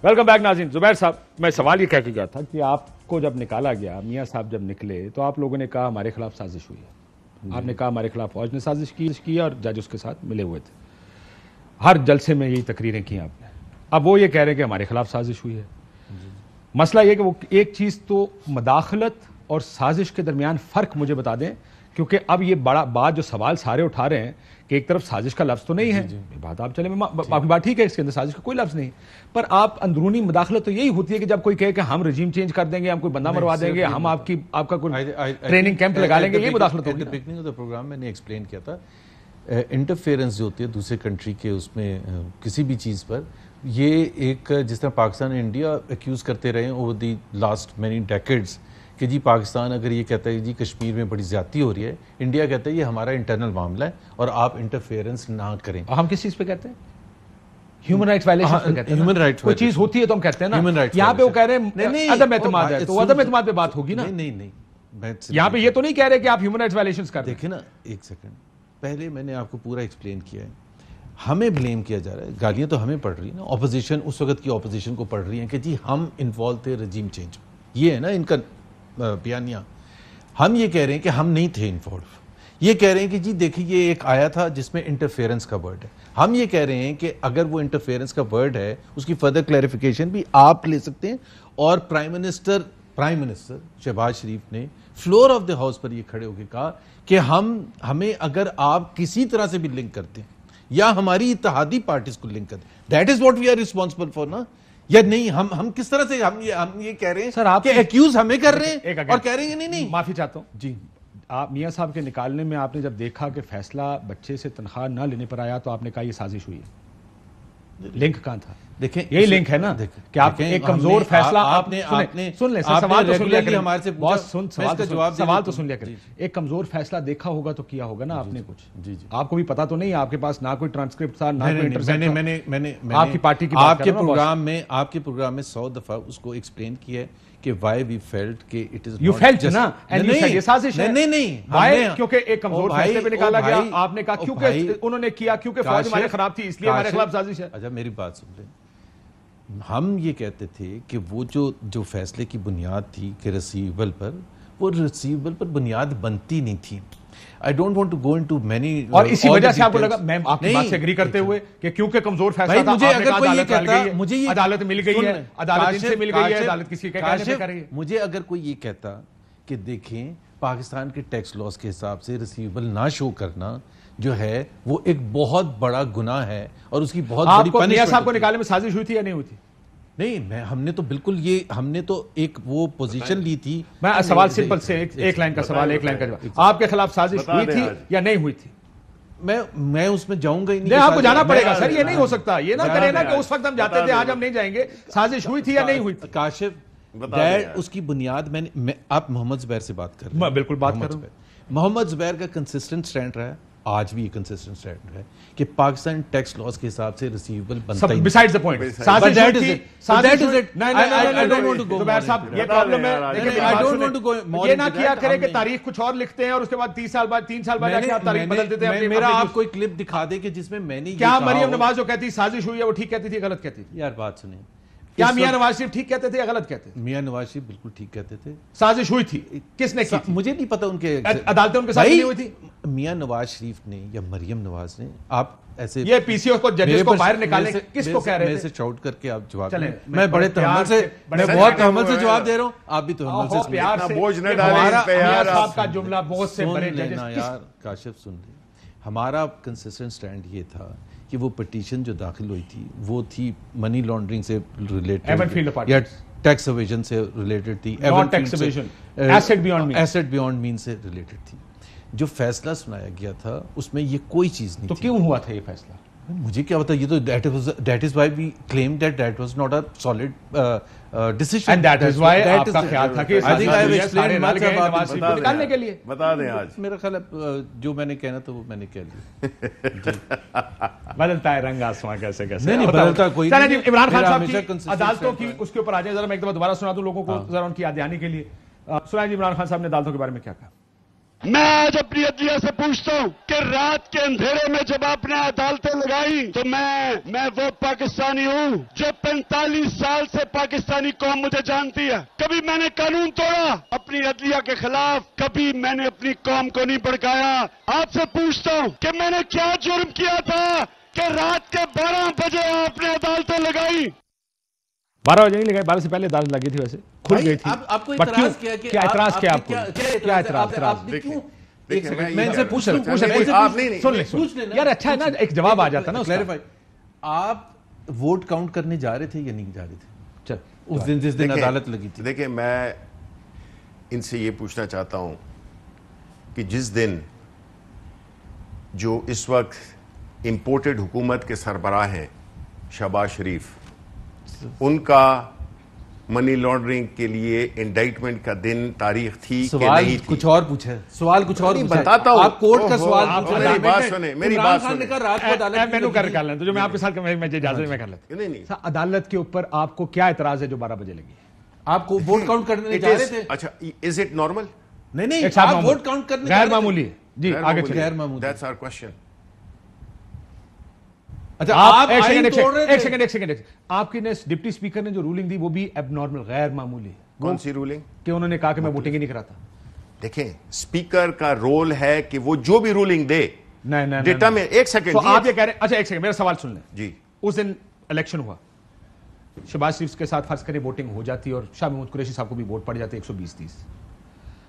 Welcome back ناظرین. زبیر صاحب, میں سوال یہ کہہ کے گیا تھا کہ آپ کو جب نکالا گیا, میاں صاحب جب نکلے تو آپ لوگوں نے کہا ہمارے خلاف سازش ہوئی ہے. آپ نے کہا ہمارے خلاف فوج نے سازش کی اور جج اس کے ساتھ ملے ہوئے تھے. ہر جلسے میں یہی تقریریں کی آپ نے. اب وہ یہ کہہ رہے ہیں کہ ہمارے خلاف سازش ہوئی ہے. مسئلہ یہ کہ وہ ایک چیز تو مداخلت اور سازش کے درمیان فرق مجھے بتا دیں, کیونکہ اب یہ بڑا بات جو سوال سارے اٹھا رہے ہیں کہ ایک طرف سازش کا لفظ تو نہیں ہے, بات آپ چلے آپ کی بات ٹھیک ہے, اس کے اندر سازش کا کوئی لفظ نہیں, پر آپ اندرونی مداخلت تو یہی ہوتی ہے کہ جب کوئی کہے کہ ہم رجیم چینج کر دیں گے, ہم کوئی بندہ مروا دیں گے, ہم آپ کا کوئی ٹریننگ کیمپ لگا لیں گے, یہ مداخلت ہوگی. بگننگ آف دا پروگرام میں نے ایکسپلین کیا تھا, انٹرفیئرنس جو ہوتی ہے دوسرے کنٹری کے اس میں کسی بھی چیز پر, یہ ایک جس طرح پاکستان انڈیا ایکیوز کرتے رہے over the last many decades کہ جی پاکستان اگر یہ کہتا ہے جی کشمیر میں بڑی زیادتی ہو رہی ہے, انڈیا کہتا ہے یہ ہمارا انٹرنل معاملہ ہے اور آپ انٹرفیئرنس نہ کریں. ہم کس چیز پہ کہتے ہیں؟ ہیومن رائٹس وائلیشن پہ کہتے ہیں. ہیومن رائٹس کوئی چیز ہوتی ہے تو ہم کہتے ہیں نا. یہاں پہ وہ کہہ رہے ہیں عدم اعتماد ہے, تو عدم اعتماد پہ بات ہوگی نا. نہیں, یہاں پہ یہ تو نہیں کہہ رہے کہ آپ ہیومن رائٹس وائلیشنز کر رہے ہیں. دیکھیں نا ایک سیکنڈ, پہلے میں نے آپ کو پورا ایکسپلین کیا ہے. ہمیں بلیم کیا جا رہا ہے, گالیاں تو ہمیں پڑ رہی ہیں نا, اپوزیشن اس وقت کی اپوزیشن کو پڑ رہی ہیں کہ جی ہم انوالو تھے رجیم چینج, یہ ہے نا ان کا بیانیہ. ہم یہ کہہ رہے ہیں کہ ہم نہیں تھے انوالو. یہ کہہ رہے ہیں کہ جی دیکھیں یہ ایک آیا تھا جس میں انٹرفیئرنس کا ورڈ ہے. ہم یہ کہہ رہے ہیں کہ اگر وہ انٹرفیئرنس کا ورڈ ہے اس کی فردر کلیریفیکیشن بھی آپ لے سکتے ہیں. اور پرائم منسٹر شہباز شریف نے فلور آف دا ہاؤس پر یہ کھڑے ہو کے کہا کہ ہمیں اگر آپ کسی طرح سے بھی لنک کرتے ہیں یا ہماری اتحادی پارٹیز کو لنک کرتے ہیں, that is what we are responsible for نا. یا نہیں ہم کس طرح سے ہم یہ کہہ رہے ہیں سر آپ کہ ایکیوز ہمیں کر رہے ہیں اور کہہ رہے ہیں نہیں. معافی چاہتا ہوں جی. آپ میاں صاحب کے نکالنے میں آپ نے جب دیکھا کہ فیصلہ بچے سے تنخواہ نہ لینے پر آیا تو آپ نے کہا یہ سازش ہوئی ہے. لنک کہاں تھا؟ دیکھیں یہی لنک ہے نا کہ آپ ایک کمزور فیصلہ آپ نے سن لیں, سوال تو سن لیا کریں, ہمارے سے سوال تو سن لیا کریں. ایک کمزور فیصلہ دیکھا ہوگا تو کیا ہوگا نا آپ نے کچھ. جی آپ کو بھی پتا تو نہیں, آپ کے پاس نہ کوئی ٹرانسکرپٹ تھا نہ کوئی انٹرسیپٹ. میں نے آپ کی پارٹی کی آپ کے پروگرام میں 100 دفعہ اس کو ایکسپلین کیا ہے کہ why we felt کہ it is you felt نا and you said یہ سازش ہے. نہیں why کیونکہ ایک کمزور فیصلے پہ نکالا گیا, آپ نے کہا کیونکہ انہوں نے کیا کیونکہ فوج ہمارے خراب تھی اس لیے ہمارے خلاف سازش ہے. اچھا میری بات سن لیں, ہم یہ کہتے تھے کہ وہ جو فیصلے کی بنیاد تھی کہ ریسیویبل پر, وہ ریسیویبل پر بنیاد بنتی نہیں تھی. I don't want to go into many اور اسی وجہ سے آپ کو لگا, میں آپ کی بات سے اگری کرتے ہوئے کہ کیونکہ کمزور فیصلہ تھا, آپ نے کہا عدالت مل گئی ہے, عدالت مل گئی ہے, عدالت ان سے مل گئی ہے, عدالت کسی کے کہنے پہ کر رہی ہے. مجھے اگر کوئی یہ کہتا کہ دیکھیں پاکستان کے ٹیکس لاز کے حساب سے ریسیویبل نہ شو کرنا جو ہے وہ ایک بہت بڑا گناہ ہے اور اس کی بہت بڑی پنشمنٹ. میاں صاحب کو نکالنے میں سازش ہوئی تھی یا نہیں ہوئی تھی؟ نہیں, ہم نے تو بالکل ہم نے تو ایک وہ پوزیشن لی تھی. میں سوال سمپل سے ایک لائن کا سوال, ایک لائن کا جواب. آپ کے خلاف سازش ہوئی تھی یا نہیں ہوئی تھی؟ میں اس میں جاؤں گا ہی نہیں. آپ کو جانا پڑے گا سر, یہ نہیں ہو سکتا. یہ نہ کرے نا کہ اس وقت ہم جاتے تھے آج ہم نہیں جائیں گے. سازش ہوئی تھی یا نہیں ہوئی تھی؟ کاشف اس کی بنیاد آپ محمد زبیر سے بات کر رہے ہیں. میں بالکل بات کر رہا ہوں. محمد زبیر کا کنسسٹنٹ سٹینڈ رہا ہے, آج بھی کنسسٹنٹ سٹینڈ ہے کہ پاکستان ٹیکس لاز کے حساب سے ریسیویبل بنتا ہے. Besides the point, سازش ہوئی تھی. That is it. I don't want to go. زبیر صاحب یہ پرابلم ہے. I don't want to go. یہ نہ کیا کرے کہ تاریخ کچھ اور لکھتے ہیں اور اس کے بعد 3 سال بعد جا کے آپ تاریخ بدل دیتے ہیں. میرا آپ کوئی کلپ دکھا دے کہ جس میں میں نے کیا مریم نواز جو کہتی سازش ہوئی ہے وہ ٹھیک کہتی تھی غلط کہتی تھی؟ یار بات سنیں, کیا میاں نواز شریف ٹھیک کہتے تھے یا غلط کہتے تھے؟ میاں نواز شریف بالکل ٹھیک کہتے تھے. سازش ہوئی تھی, کس نے کی تھی؟ مجھے نہیں پتا ان کے عدالتیں ان کے ساتھ نہیں ہوئی تھی. میاں نواز شریف نے یا مریم نواز نے, آپ ایسے یہ پی سی او کو ججز کو باہر نکالیں کس کو کہہ رہے تھے؟ میں سے شاؤٹ کر کے آپ جواب دیں. میں بڑے تحمل سے, میں بہت تحمل سے جواب دے رہا ہوں, آپ بھی تحمل سے سنیں. پیار سے بوجھ نہ ڈالیں پہ یار. صاحب کا جملہ بہت سے بڑے ججز. یار کاشف سن لیں, ہمارا کنسسٹنٹ سٹینڈ یہ تھا کہ وہ پٹیشن جو داخل ہوئی تھی وہ تھی منی لانڈرنگ سے ریلیٹڈ یا ٹیکس ایویژن سے ریلیٹڈ تھی, ایسٹ بیونڈ مین سے ریلیٹڈ تھی. جو فیصلہ سنایا گیا تھا اس میں یہ کوئی چیز نہیں. تو کیوں ہوا تھا یہ فیصلہ؟ مجھے کیا پتا. یہ تو that is why we claim that was not a solid decision. And that is why آپ کا خیال تھا کہ I think I have explained much about Nawaz Sharif کو نکالنے کے لیے. بتا دیں آج میرا خیال ہے جو میں نے کہنا تھا وہ میں نے کہہ لیا. بدلتا ہے رنگ آسماں کیسے کیسے. نہیں بدلتا کوئی نہیں. عمران خان صاحب کی عدالتوں کی اس کے اوپر آ جائیں ذرا, میں ایک دفعہ دوبارہ سنا دوں لوگوں کو ذرا ان کی یاد دہانی کے لیے. سنائیں جی عمران خان صاحب نے عدالتوں کے بارے میں کیا کہا. میں آج اپنی عدلیہ سے پوچھتا ہوں کہ رات کے اندھیرے میں جب آپ نے عدالتیں لگائی تو میں وہ پاکستانی ہوں جو 45 سال سے پاکستانی قوم مجھے جانتی ہے. کبھی میں نے قانون توڑا اپنی عدلیہ کے خلاف, کبھی میں نے اپنی قوم کو نہیں بھڑکایا. آپ سے پوچھتا ہوں کہ میں نے کیا جرم کیا تھا کہ رات کے 12 بجے آپ نے عدالتیں لگائی. 12 بجے نہیں لگائی, 12 سے پہلے عدالت لگی تھی, ویسے کھل گئی تھی. آپ کو اعتراض کیا کہ کیا اعتراض کیا آپ کو, کیا اعتراض کیوں؟ میں ان سے پوچھ لوں یار اچھا ہے نا, ایک جواب آ جاتا نا. آپ ووٹ کاؤنٹ کرنے جا رہے تھے یا نہیں جا رہے تھے اس دن جس دن عدالت لگی تھی؟ دیکھیں میں ان سے یہ پوچھنا چاہتا ہوں کہ جس دن جو اس وقت امپورٹڈ حکومت کے سربراہ ہیں شہباز شریف, ان کا منی لانڈرنگ کے لیے انڈائٹمنٹ کا دن تاریخ تھی کہ نہیں تھی؟ کچھ اور پوچھا ہے, سوال کچھ اور بتاتا ہوں. آپ کورٹ کا سوال میری بات سنیں, میری بات سنیں. میں نے کر لیں تو جو میں آپ کے ساتھ میں اجازت میں کر لیتا ہوں. عدالت کے اوپر آپ کو کیا اعتراض ہے جو 12 بجے لگی؟ آپ کو ووٹ کاؤنٹ کرنے جا رہے تھے؟ اچھا, از اٹ نارمل؟ نہیں, آپ ووٹ کاؤنٹ کرنے غیر معمولی ہے جی, آگے چلیے. غیر معمولی, دیٹس آور کوسچن. اچھا آپ ایک سیکنڈ آپ کی ڈپٹی اسپیکر نے جو رولنگ دی وہ بھی اب نارمل غیر معمولی ہے. کون سی رولنگ؟ کہ انہوں نے کہا کہ میں ووٹنگ ہی نہیں کراتا. دیکھیں اسپیکر کا رول ہے کہ وہ جو بھی رولنگ دے ڈیٹا میں. ایک سیکنڈ, آپ یہ کہہ رہے ہیں, اچھا ایک سیکنڈ میرا سوال سن لیں. جی, اس دن الیکشن ہوا, شہباز شریف کے ساتھ فرض کریں ووٹنگ ہو جاتی اور شاہ محمود قریشی صاحب کو بھی ووٹ پڑ جاتے 120-30.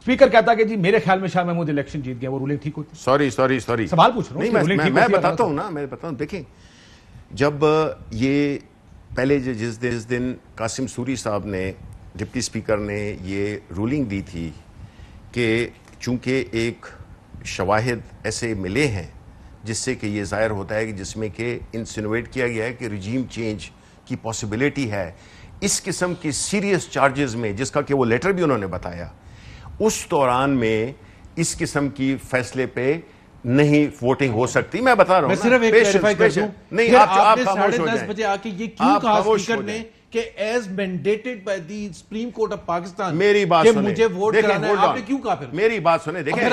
اسپیکر کہتا کہ جی میرے خیال میں شاہ محمود الیکشن جیت گیا, وہ رولنگ ٹھیک ہوتی؟ سوری سوال پوچھ رہا ہوں. میں بتاتا ہوں نا, میں بتاتا ہوں. دیکھیں جب یہ پہلے جس دن قاسم سوری صاحب نے ڈپٹی اسپیکر نے یہ رولنگ دی تھی کہ چونکہ ایک شواہد ایسے ملے ہیں جس سے کہ یہ ظاہر ہوتا ہے کہ جس میں کہ انسینویٹ کیا گیا ہے کہ رجیم چینج کی پاسبلٹی ہے, اس قسم کی سیریس چارجز میں, جس کا کہ وہ لیٹر بھی انہوں نے بتایا, اس دوران میں اس قسم کی فیصلے پہ نہیں ووٹنگ ہو سکتی. میں بتا رہا ہوں, میں صرف ایک کلیریفائی کر دوں. نہیں, آپ نے 10:30 بجے آ کے یہ کیوں کہا اسپیکر نے کہ as mandated by the supreme court of Pakistan میری بات کہ سنیں, مجھے ووٹ کرانا ہے, آپ نے کیوں کہا؟ پھر میری بات سنیں, دیکھیں پھر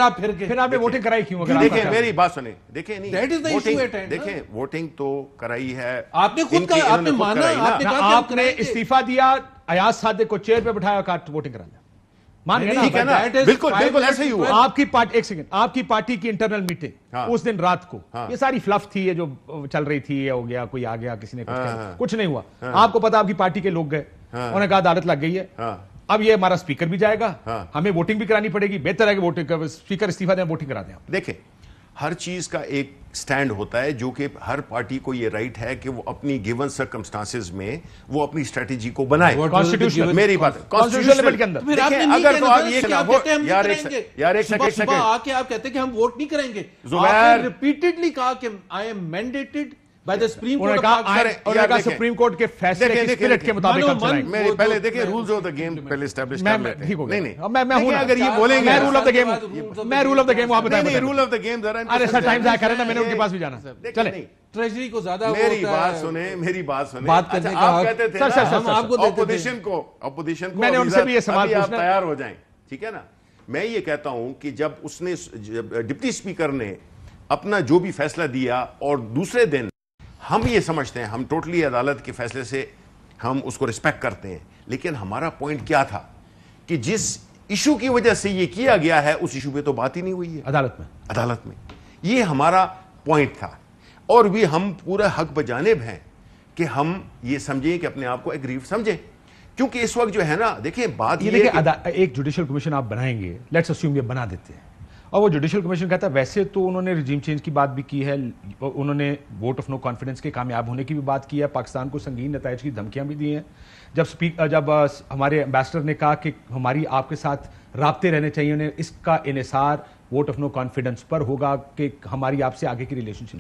آپ نے ووٹنگ کرائی کیوں؟ دیکھیں میری بات سنیں, دیکھیں نہیں, دیکھیں ووٹنگ تو کرائی ہے, آپ نے خود کہا, آپ نے مانا, آپ نے استعفیٰ دیا, ایاز صادق کو چیئر پہ بٹھایا, ووٹنگ کرا لیا, مان گیا نا؟ بالکل ایسے ہی ہوا. آپ کی پارٹی, ایک سیکنڈ, آپ کی پارٹی کی انٹرنل میٹنگ اس دن رات کو, یہ ساری فلف تھی, یہ جو چل رہی تھی, یہ ہو گیا, کوئی آ گیا, کسی نے کچھ نہیں ہوا. آپ کو پتا آپ کی پارٹی کے لوگ گئے, انہوں نے کہا عدالت لگ گئی ہے, اب یہ ہمارا اسپیکر بھی جائے گا, ہمیں ووٹنگ بھی کرانی پڑے گی, بہتر ہے کہ ووٹنگ اسپیکر استعفیٰ دیں, ووٹنگ کرا دیں. دیکھیں ہر چیز کا ایک سٹینڈ ہوتا ہے, جو کہ ہر پارٹی کو یہ رائٹ ہے کہ وہ اپنی گیون سرکمسٹانسز میں وہ اپنی اسٹریٹجی کو بنائے. میری بات کانسٹیٹیوشنل کے اندر اگر تو آپ یہ یار ایک سیکنڈ آ کے آپ کہتے ہیں کہ ہم ووٹ نہیں کریں گے. زبیر ریپیٹڈلی کہا کہ I am mandated by the supreme court. انہوں نے کہا سپریم کورٹ کے فیصلے کی اسپرٹ کے مطابق ہم چلائیں گے. پہلے دیکھیں رولز آف دا گیم پہلے اسٹیبلش کر لیتے ہیں. نہیں میں ہوں, اگر یہ بولیں گے میں رول آف دا گیم, میں رول آف دا گیم, آپ بتائیں. نہیں, رول آف دا گیم ذرا ارے سر ٹائم ضائع کریں نا, میں نے ان کے پاس بھی جانا. چلیں ٹریجری کو زیادہ میری بات سنیں, میری بات سنیں. بات کرنے کا آپ کہتے تھے ہم آپ کو اپوزیشن کو میں نے ان سے بھی یہ سوال پوچھنا, تیار ہو جائیں, ٹھیک ہے نا. میں یہ کہتا ہوں کہ جب اس نے ڈپٹی اسپیکر نے اپنا جو بھی فیصلہ دیا اور دوسرے دن ہم یہ سمجھتے ہیں, ہم ٹوٹلی عدالت کے فیصلے سے ہم اس کو رسپیکٹ کرتے ہیں, لیکن ہمارا پوائنٹ کیا تھا کہ جس ایشو کی وجہ سے یہ کیا گیا ہے اس ایشو پہ تو بات ہی نہیں ہوئی ہے عدالت میں. یہ ہمارا پوائنٹ تھا, اور بھی ہم پورا حق بجانب ہیں کہ ہم یہ سمجھیں کہ اپنے آپ کو ایگریو سمجھیں, کیونکہ اس وقت جو ہے نا, دیکھیں بات یہ ایک جوڈیشل کمیشن آپ بنائیں گے, لیٹس اسیوم یہ بنا دیتے ہیں, اور وہ جوڈیشل کمیشن کہتا ہے ویسے تو انہوں نے رجیم چینج کی بات بھی کی ہے, انہوں نے ووٹ آف نو کانفیڈنس کے کامیاب ہونے کی بھی بات کی ہے, پاکستان کو سنگین نتائج کی دھمکیاں بھی دی ہیں. جب ہمارے امبیسڈر نے کہا کہ ہماری آپ کے ساتھ رابطے رہنے چاہیے, انہیں اس کا انحصار ووٹ آف نو کانفیڈنس پر ہوگا کہ ہماری آپ سے آگے کی ریلیشن شپ.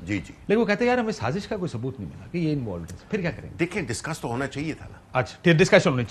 جی لیکن وہ کہتے ہیں یار ہمیں سازش کا کوئی ثبوت نہیں ملا کہ یہ انوالوڈ ہے, پھر کیا کریں گے؟ دیکھیں ڈسکس تو ہونا چاہیے تھا نا. اچھا ڈسکشن ہونی چاہیے.